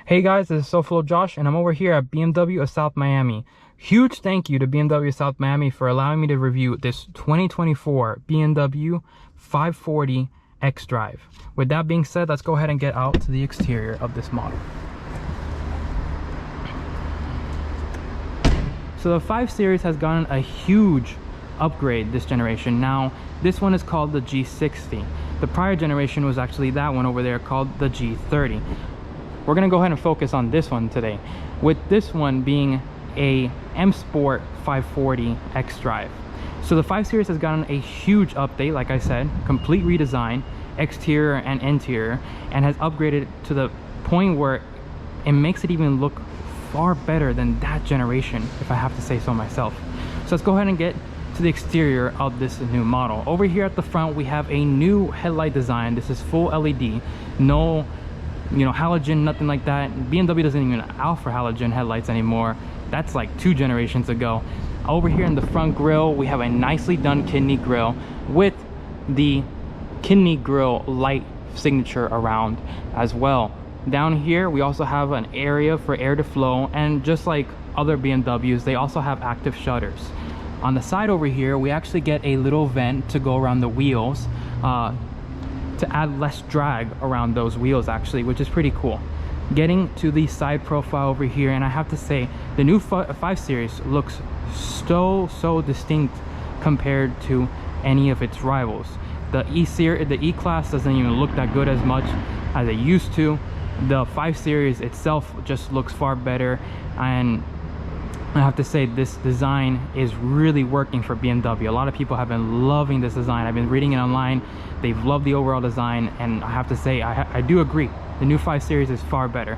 Hey guys, this is SoFlo Josh and I'm over here at BMW of South Miami. Huge thank you to BMW of South Miami for allowing me to review this 2024 BMW 540i xDrive. With that being said, let's go ahead and get out to the exterior of this model. So the 5 Series has gotten a huge upgrade this generation. Now, this one is called the G60. The prior generation was actually that one over there called the G30. We're gonna go ahead and focus on this one today, with this one being a M Sport 540i xDrive. So the 5 Series has gotten a huge update, like I said, complete redesign, exterior and interior, and has upgraded to the point where it makes it even look far better than that generation, if I have to say so myself. So let's go ahead and get to the exterior of this new model. Over here at the front, we have a new headlight design. This is full LED, no halogen, nothing like that. BMW doesn't even offer halogen headlights anymore. That's like 2 generations ago. Over here in the front grille, we have a nicely done kidney grille with the kidney grille light signature around as well. Down here, we also have an area for air to flow, and just like other BMWs, they also have active shutters. On the side over here, we actually get a little vent to go around the wheels, to add less drag around those wheels actually, which is pretty cool. Getting to the side profile over here, and I have to say the new 5 Series looks so distinct compared to any of its rivals. The E-Class doesn't even look that good as much as it used to. The 5 Series itself just looks far better, and I have to say this design is really working for BMW. A lot of people have been loving this design. I've been reading it online. They've loved the overall design, and I have to say I do agree. The new 5 Series is far better.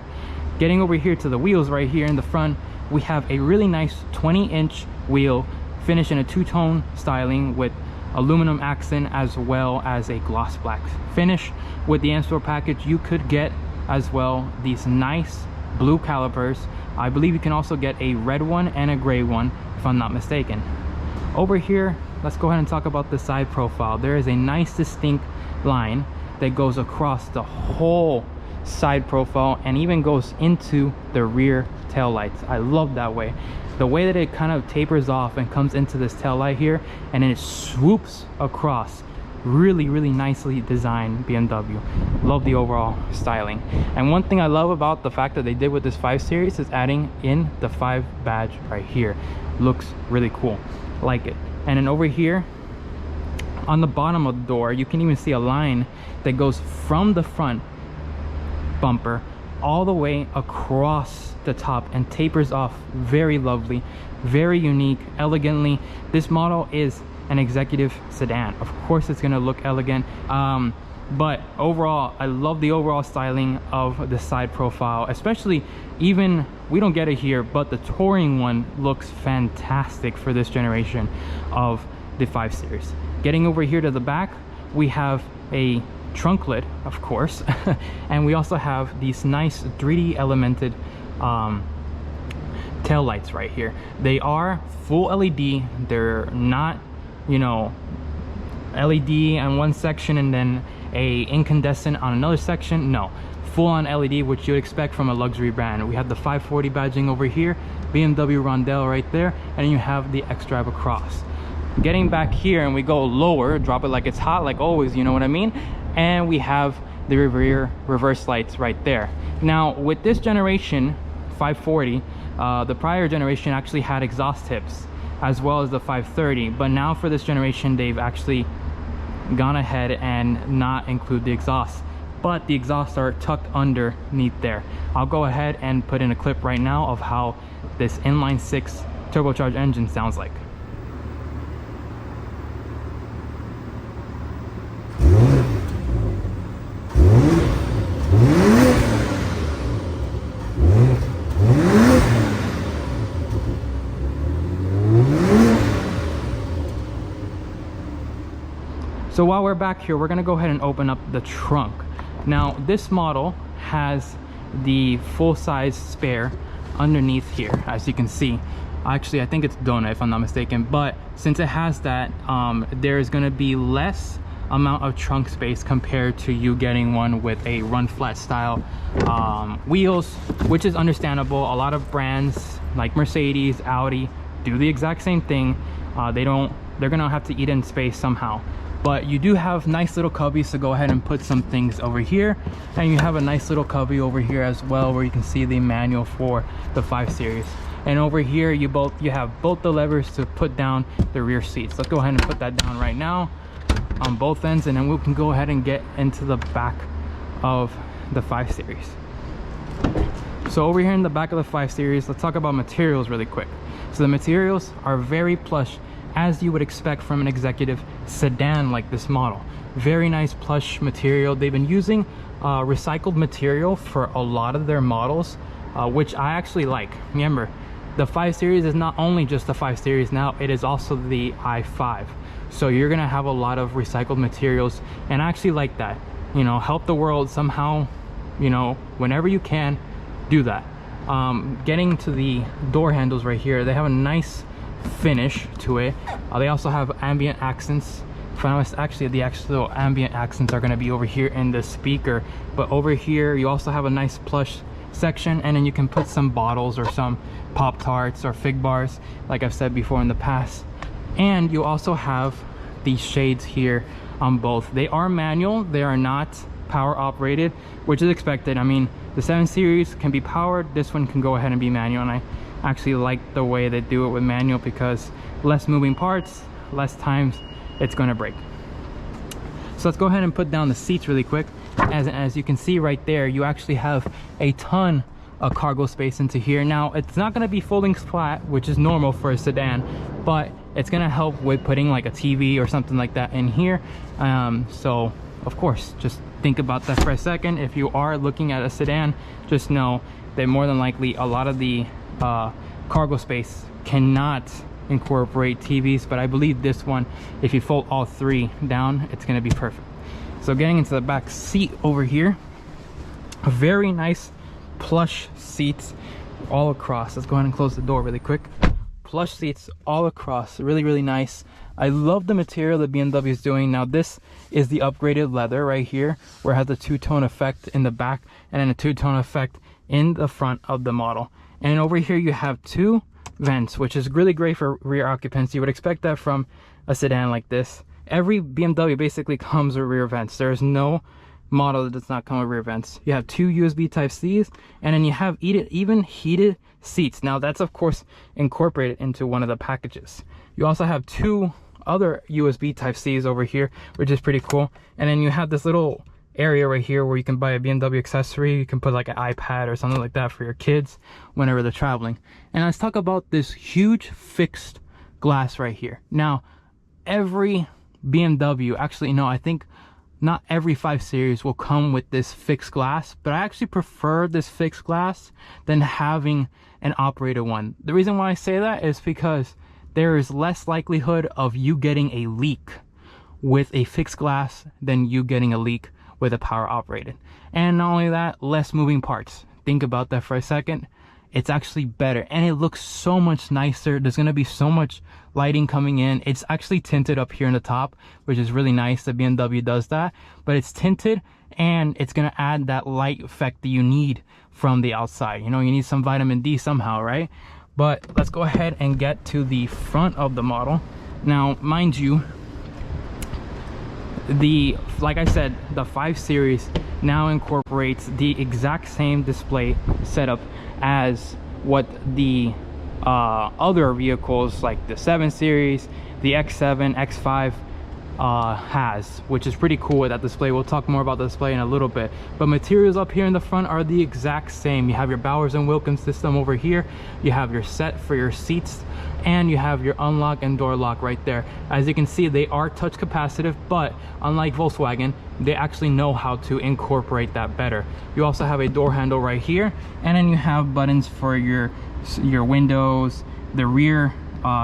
Getting over here to the wheels right here in the front, we have a really nice 20-inch wheel finished in a 2-tone styling with aluminum accent as well as a gloss black finish. With the M Sport package, you could get as well these nice blue calipers. I believe you can also get a red one and a gray one, if I'm not mistaken. Over here, let's go ahead and talk about the side profile. There is a nice distinct line that goes across the whole side profile and even goes into the rear tail lights. I love that way. The way that it kind of tapers off and comes into this tail light here, and then it swoops across. Really nicely designed BMW. Love the overall styling. And one thing I love about the fact that they did with this 5 Series is adding in the 5 badge right here. Looks really cool, like it. And then over here on the bottom of the door, you can even see a line that goes from the front bumper all the way across the top and tapers off. Very lovely, very unique, elegantly. This model is an executive sedan. Of course it's gonna look elegant, but overall I love the overall styling of the side profile, especially, even we don't get it here, but the touring one looks fantastic for this generation of the 5 Series. Getting over here to the back, we have a trunk lid, of course, and we also have these nice 3D elemented tail lights right here. They are full LED. They're not LED on one section and then a incandescent on another section. No, full on LED, which you would expect from a luxury brand. We have the 540 badging over here, BMW Rondell right there, and then you have the xDrive across. Getting back here, and we go lower, drop it like it's hot, like always, you know what I mean, and we have the rear reverse lights right there. Now with this generation 540, the prior generation actually had exhaust tips as well as the 530, but now for this generation they've actually gone ahead and not include the exhaust, but the exhausts are tucked underneath there. I'll go ahead and put in a clip right now of how this inline 6 turbocharged engine sounds like. So while we're back here, we're gonna go ahead and open up the trunk. Now this model has the full-size spare underneath here, as you can see. Actually, I think it's donut if I'm not mistaken, but since it has that, there's gonna be less amount of trunk space compared to you getting one with a run flat style wheels, which is understandable. A lot of brands like Mercedes, Audi do the exact same thing. They're gonna have to eat in space somehow. But you do have nice little cubbies to go ahead and put some things over here, and you have a nice little cubby over here as well, where you can see the manual for the 5 Series. And over here you have both the levers to put down the rear seats. Let's go ahead and put that down right now on both ends, and then we can go ahead and get into the back of the 5 Series. So over here in the back of the 5 Series, let's talk about materials really quick. So the materials are very plush, as you would expect from an executive sedan like this model. Very nice plush material. They've been using recycled material for a lot of their models, which I actually like. Remember, the 5 Series is not only just the 5 Series now, it is also the i5. So you're gonna have a lot of recycled materials, and I actually like that. You know, help the world somehow, you know, whenever you can, do that. Getting to the door handles right here, they have a nice finish to it. They also have ambient accents. Actually, the actual ambient accents are going to be over here in the speaker, but over here you also have a nice plush section, and then you can put some bottles or some Pop-Tarts or fig bars, like I've said before in the past. And you also have these shades here on both. They are manual, they are not power operated, which is expected. I mean, the 7 Series can be powered, this one can go ahead and be manual, and I actually like the way they do it with manual, because less moving parts, less times it's going to break. So let's go ahead and put down the seats really quick. As you can see right there, you actually have a ton of cargo space into here. Now it's not going to be folding flat, which is normal for a sedan, but it's going to help with putting like a TV or something like that in here. So of course, just think about that for a second. If you are looking at a sedan, just know that more than likely a lot of the cargo space cannot incorporate TVs, but I believe this one, if you fold all 3 down, it's going to be perfect. So getting into the back seat over here, a very nice plush seats all across. Let's go ahead and close the door really quick. Plush seats all across, really nice. I love the material that BMW is doing. Now this is the upgraded leather right here, where it has a 2-tone effect in the back and then a 2-tone effect in the front of the model. And over here you have 2 vents, which is really great for rear occupants. You would expect that from a sedan like this. Every BMW basically comes with rear vents. There's no model that does not come with rear vents. You have 2 USB Type-Cs, and then you have even heated seats. Now that's of course incorporated into one of the packages. You also have 2 other USB Type-Cs over here, which is pretty cool. And then you have this little area right here where you can buy a BMW accessory. You can put like an iPad or something like that for your kids whenever they're traveling. And let's talk about this huge fixed glass right here. Now every BMW, actually no, I think not every 5 Series will come with this fixed glass, but I actually prefer this fixed glass than having an operated one. The reason why I say that is because there is less likelihood of you getting a leak with a fixed glass than you getting a leak with a power operated. And not only that, less moving parts. Think about that for a second. It's actually better, and it looks so much nicer. There's going to be so much lighting coming in. It's actually tinted up here in the top, which is really nice that BMW does that, but it's tinted, and it's going to add that light effect that you need from the outside. You know, you need some vitamin D somehow, right? But let's go ahead and get to the front of the model. Now mind you, like I said, the 5 Series now incorporates the exact same display setup as what the other vehicles like the 7 Series, the X7, X5 has, which is pretty cool with that display. We'll talk more about the display in a little bit, but materials up here in the front are the exact same. You have your Bowers & Wilkins system over here, you have your set for your seats, and you have your unlock and door lock right there. As you can see, they are touch capacitive, but unlike Volkswagen, they actually know how to incorporate that better. You also have a door handle right here, and then you have buttons for your windows, the rear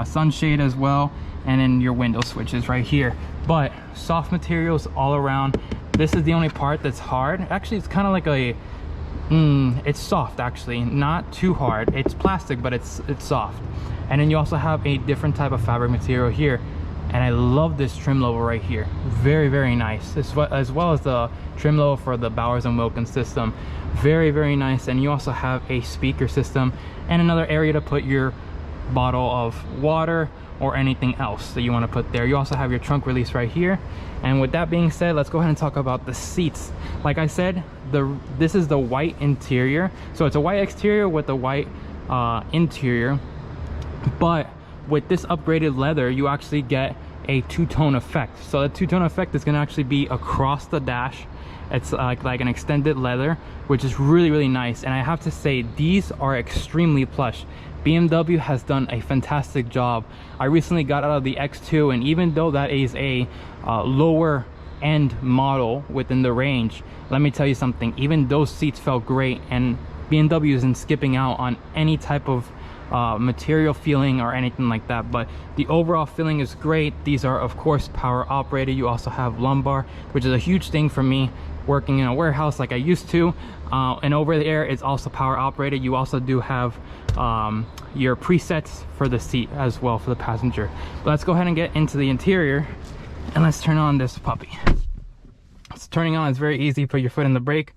sunshade as well, and then your window switches right here. But soft materials all around. This is the only part that's hard. Actually, it's kind of like a it's soft, actually, not too hard. It's plastic, but it's soft. And then you also have a different type of fabric material here, And I love this trim level right here. Very, very nice. As well as the trim level for the Bowers & Wilkins system. Very, very nice. And you also have a speaker system and another area to put your bottle of water or anything else that you want to put there. You also have your trunk release right here. And with that being said, let's go ahead and talk about the seats. Like I said, this is the white interior. So it's a white exterior with a white interior. But with this upgraded leather, you actually get a two-tone effect. So the two-tone effect is going to actually be across the dash. It's like an extended leather, which is really, really nice. And I have to say, these are extremely plush. BMW has done a fantastic job. I recently got out of the X2, and even though that is a lower end model within the range, let me tell you something, even those seats felt great, and BMW isn't skipping out on any type of material feeling or anything like that. But the overall feeling is great. These are of course power operated. You also have lumbar, which is a huge thing for me working in a warehouse like I used to, and over there it's also power operated. You also do have your presets for the seat as well for the passenger. But let's go ahead and get into the interior, and let's turn on this puppy. It's turning on, it's very easy. Put your foot in the brake,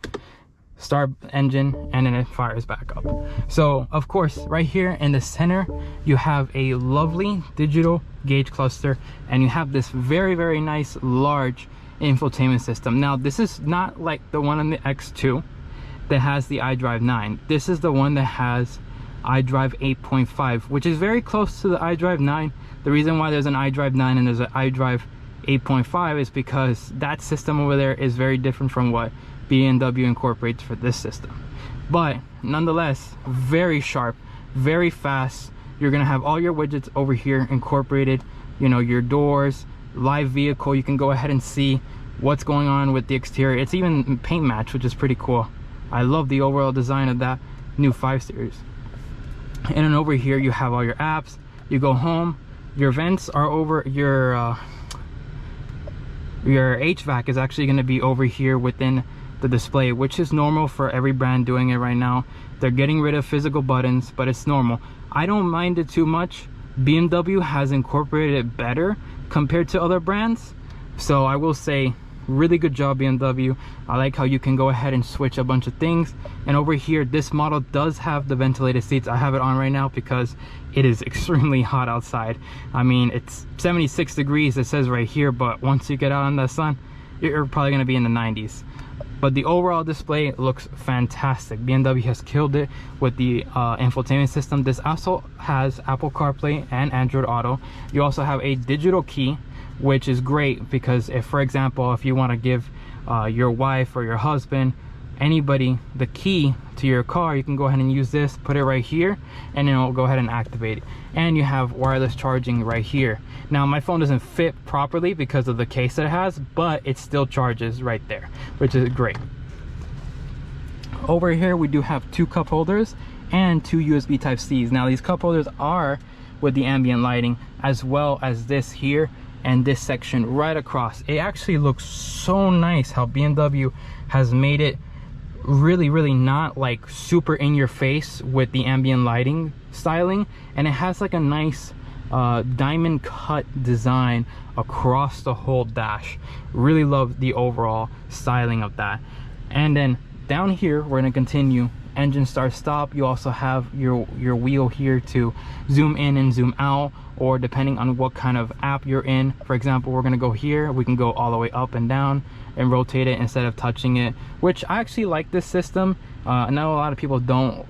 start engine, and then it fires back up. So of course right here in the center you have a lovely digital gauge cluster, and you have this very, very nice large infotainment system. Now this is not like the one on the X2 that has the iDrive 9. This is the one that has iDrive 8.5, which is very close to the iDrive 9. The reason why there's an iDrive 9 and there's an iDrive 8.5 is because that system over there is very different from what BMW incorporates for this system. But nonetheless, very sharp, very fast. You're gonna have all your widgets over here incorporated, you know, your doors, live vehicle. You can go ahead and see what's going on with the exterior. It's even paint match, which is pretty cool. I love the overall design of that new 5 Series. And then over here you have all your apps. You go home, your vents are over, your HVAC is actually going to be over here within the display, which is normal for every brand doing it right now. They're getting rid of physical buttons, but it's normal. I don't mind it too much. BMW has incorporated it better compared to other brands, so I will say really good job, BMW. I like how you can go ahead and switch a bunch of things. And over here, this model does have the ventilated seats. I have it on right now because it is extremely hot outside. I mean, it's 76 degrees, it says right here, but once you get out in the sun, you're probably going to be in the 90s. But the overall display looks fantastic. BMW has killed it with the infotainment system. This also has Apple CarPlay and Android Auto. You also have a digital key, which is great because if, for example, if you want to give your wife or your husband, anybody, the key to your car, you can go ahead and use this, put it right here, and then it'll go ahead and activate it. And you have wireless charging right here. Now my phone doesn't fit properly because of the case that it has, but it still charges right there, which is great. Over here we do have 2 cup holders and 2 USB Type-Cs. Now these cup holders are with the ambient lighting, as well as this here and this section right across. It actually looks so nice how BMW has made it really, really not like super in your face with the ambient lighting styling, and it has like a nice diamond cut design across the whole dash. Really love the overall styling of that. And then down here we're going to continue engine start stop. You also have your wheel here to zoom in and zoom out, or depending on what kind of app you're in. For example, we're going to go here, we can go all the way up and down and rotate it instead of touching it, which I actually like this system. I know a lot of people don't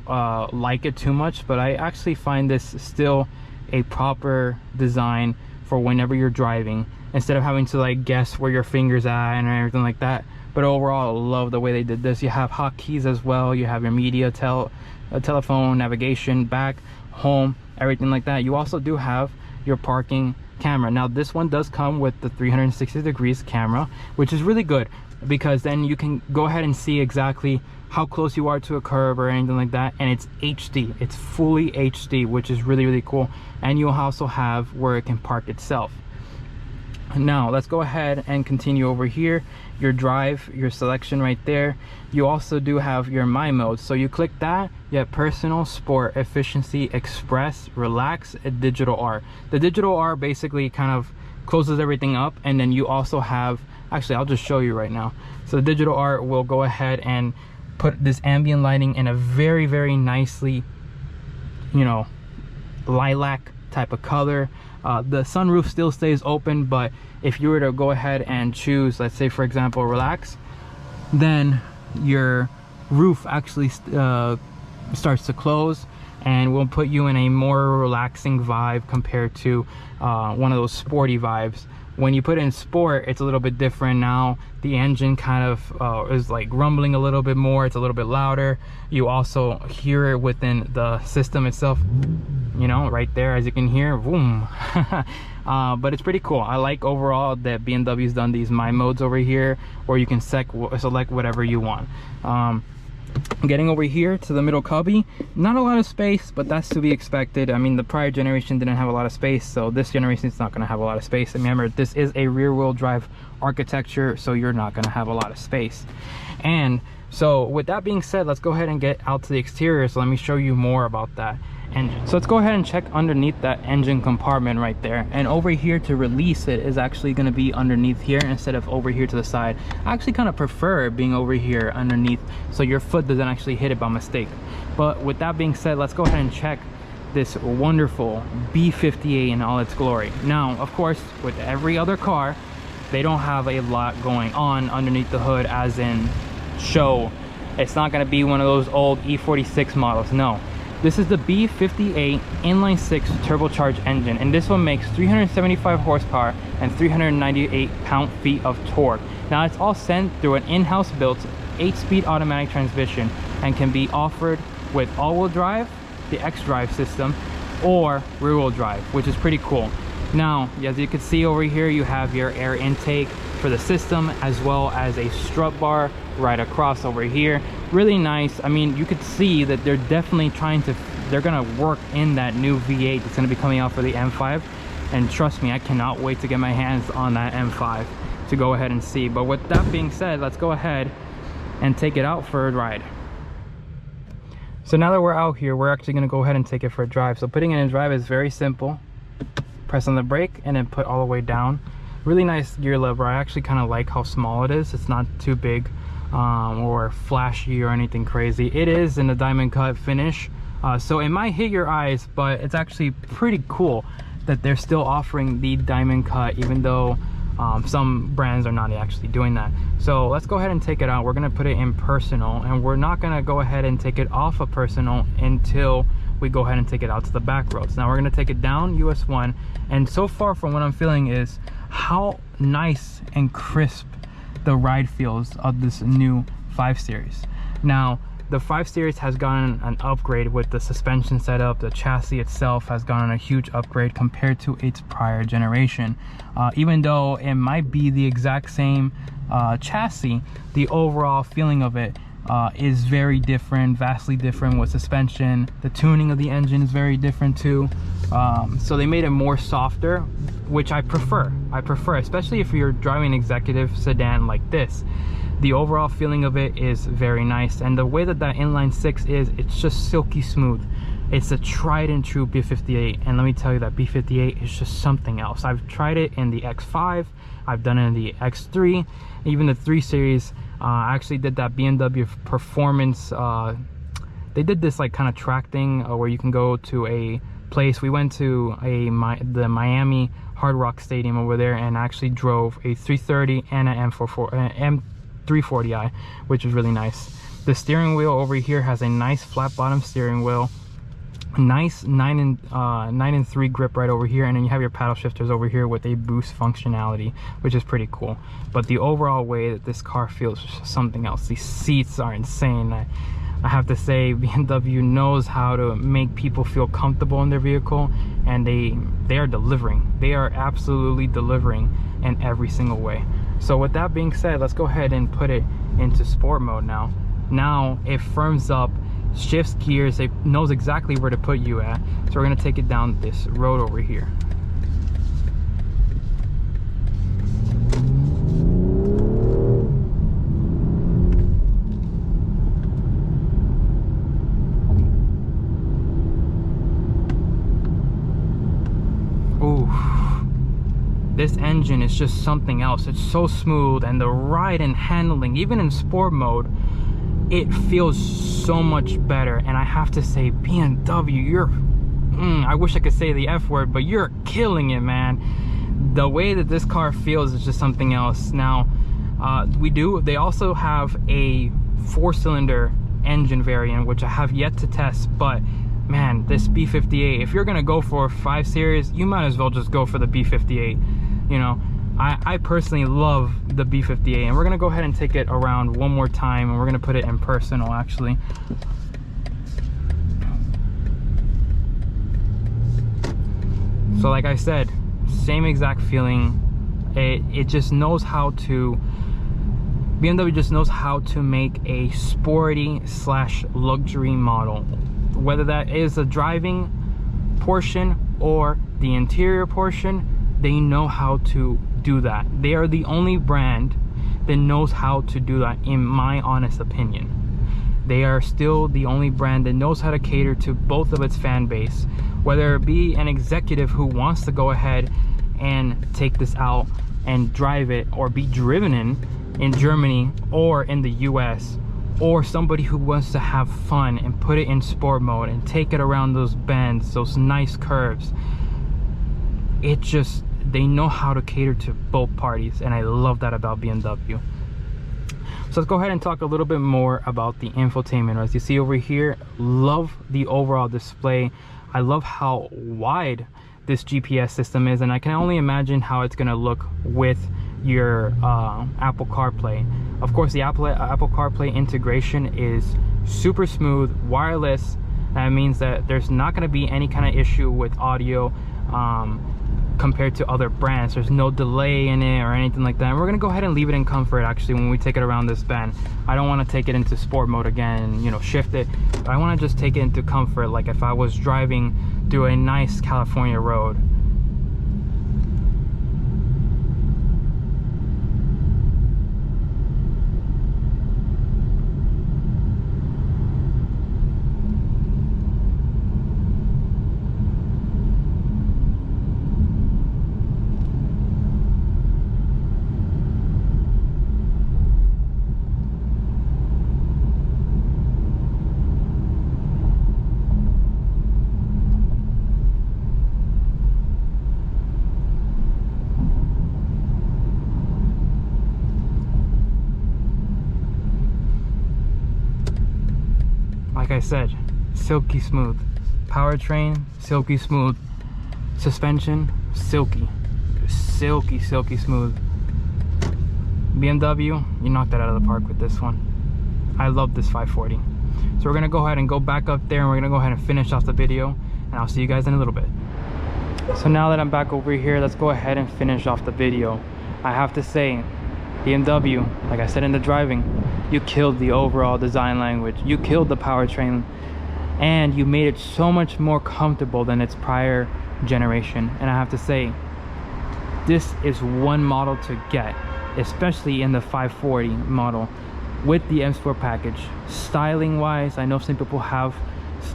like it too much, but I actually find this still a proper design for whenever you're driving, instead of having to like guess where your fingers at and everything like that. But overall, I love the way they did this. You have hotkeys as well. You have your media, telephone, navigation, back, home, everything like that. You also do have your parking camera. Now this one does come with the 360 degrees camera, which is really good because then you can go ahead and see exactly how close you are to a curb or anything like that. And it's HD, it's fully HD, which is really, really cool. And you'll also have where it can park itself. Now let's go ahead and continue over here. Your drive, your selection right there. You also do have your My Mode, so you click that, you have personal, sport, efficiency, express, relax, and digital R. The digital R basically kind of closes everything up, and then you also have, actually I'll just show you right now. So the digital art will go ahead and put this ambient lighting in a very, very nicely, you know, lilac type of color. The sunroof still stays open, but if you were to go ahead and choose, let's say for example, relax, then your roof actually starts to close, and will put you in a more relaxing vibe compared to one of those sporty vibes. When you put it in sport, it's a little bit different. Now the engine kind of is like rumbling a little bit more, it's a little bit louder. You also hear it within the system itself, you know, right there, as you can hear, boom. But it's pretty cool. I like overall that BMW's done these My Modes over here, where you can select whatever you want. Getting over here to the middle cubby, not a lot of space, but that's to be expected. I mean, the prior generation didn't have a lot of space, so this generation is not going to have a lot of space. And remember, this is a rear-wheel drive architecture, so you're not going to have a lot of space. And so with that being said, let's go ahead and get out to the exterior. So let me show you more about that engine. So let's go ahead and check underneath that engine compartment right there, and over here to release it is actually going to be underneath here instead of over here to the side. I actually kind of prefer it being over here underneath, so your foot doesn't actually hit it by mistake. But with that being said, let's go ahead and check this wonderful B58 in all its glory. Now of course, with every other car, they don't have a lot going on underneath the hood, as in show. It's not going to be one of those old E46 models. No, this is the B58 inline 6 turbocharged engine, and this one makes 375 horsepower and 398 pound-feet of torque. Now it's all sent through an in-house built 8-speed automatic transmission, and can be offered with all-wheel drive, the xDrive system, or rear-wheel drive, which is pretty cool. Now, as you can see over here, you have your air intake for the system, as well as a strut bar right across over here. Really nice. I mean, you could see that they're definitely they're gonna work in that new V8 that's gonna be coming out for the M5, and trust me, I cannot wait to get my hands on that M5 to go ahead and see. But with that being said, let's go ahead and take it out for a ride. So now that we're out here, we're actually gonna go ahead and take it for a drive. So putting it in drive is very simple. Press on the brake and then put all the way down. Really nice gear lever. I actually kind of like how small it is. It's not too big or flashy or anything crazy. It is in the diamond cut finish, so it might hit your eyes, but it's actually pretty cool that they're still offering the diamond cut, even though some brands are not actually doing that. So let's go ahead and take it out. We're going to put it in personal, and we're not going to go ahead and take it off of personal until we go ahead and take it out to the back roads. Now we're going to take it down US 1, and so far from what I'm feeling is how nice and crisp the ride feels of this new 5 Series. Now the 5 Series has gotten an upgrade with the suspension setup. The chassis itself has gotten a huge upgrade compared to its prior generation. Even though it might be the exact same chassis, the overall feeling of it is very different, vastly different with suspension. The tuning of the engine is very different too. So they made it more softer, which I prefer, especially if you're driving an executive sedan like this. The overall feeling of it is very nice, and the way that inline 6 is, it's just silky smooth. It's a tried and true B58, and let me tell you that B58 is just something else. I've tried it in the X5, I've done it in the X3, even the 3 Series. I actually did that BMW performance. They did this like kind of track thing where you can go to a place. We went to the Miami Hard Rock Stadium over there, and actually drove a 330 and an M340i, which is really nice. The steering wheel over here has a nice flat bottom steering wheel, nice 9 and 3 grip right over here, and then you have your paddle shifters over here with a boost functionality, which is pretty cool. But the overall way that this car feels is just something else. These seats are insane. I have to say, BMW knows how to make people feel comfortable in their vehicle, and they are delivering. They are absolutely delivering in every single way. So with that being said, let's go ahead and put it into sport mode now. Now it firms up, shifts gears, it knows exactly where to put you at. So we're gonna take it down this road over here. Ooh, this engine is just something else. It's so smooth, and the ride and handling, even in sport mode, it feels so much better. And I have to say, BMW, you're I wish I could say the F word, but you're killing it, man. The way that this car feels is just something else. Now they also have a 4-cylinder engine variant, which I have yet to test, but man, this B58, if you're gonna go for a 5 Series, you might as well just go for the B58. You know, I personally love the B58, and we're gonna go ahead and take it around one more time, and we're gonna put it in personal actually. So like I said, same exact feeling. It just knows how to, BMW just knows how to make a sporty / luxury model. Whether that is the driving portion or the interior portion, they know how to do that. They are the only brand that knows how to do that, in my honest opinion. They are still the only brand that knows how to cater to both of its fan base, whether it be an executive who wants to go ahead and take this out and drive it, or be driven in Germany or in the US, or somebody who wants to have fun and put it in sport mode and take it around those bends, those nice curves. It just, they know how to cater to both parties, and I love that about BMW. So let's go ahead and talk a little bit more about the infotainment. As you see over here, love the overall display. I love how wide this GPS system is, and I can only imagine how it's going to look with your Apple CarPlay. Of course, the Apple CarPlay integration is super smooth, wireless. That means that there's not going to be any kind of issue with audio compared to other brands. There's no delay in it or anything like that. And we're gonna go ahead and leave it in comfort actually when we take it around this bend. I don't want to take it into sport mode again and, you know, shift it, but I want to just take it into comfort, like if I was driving through a nice California road. Like I said, silky smooth. Powertrain, silky smooth. Suspension, silky. Silky smooth. BMW, you knocked that out of the park with this one. I love this 540. So we're gonna go ahead and go back up there, and we're gonna go ahead and finish off the video, and I'll see you guys in a little bit. So now that I'm back over here, let's go ahead and finish off the video. I have to say, BMW, like I said in the driving, you killed the overall design language, you killed the powertrain, and you made it so much more comfortable than its prior generation. And I have to say, this is one model to get, especially in the 540 model with the M Sport package. Styling wise, I know some people have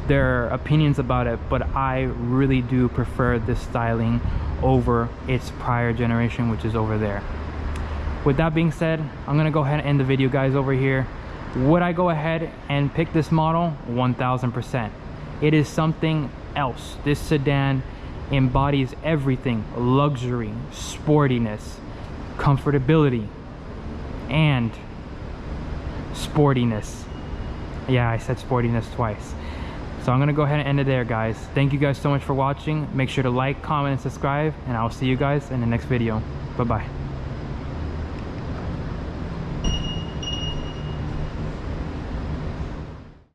their opinions about it, but I really do prefer this styling over its prior generation, which is over there. With that being said, I'm gonna go ahead and end the video, guys, over here. Would I go ahead and pick this model? 1000%. It is something else. This sedan embodies everything: luxury, sportiness, comfortability, and sportiness. Yeah, I said sportiness twice. So I'm gonna go ahead and end it there, guys. Thank you guys so much for watching. Make sure to like, comment, and subscribe, and I'll see you guys in the next video. Bye-bye.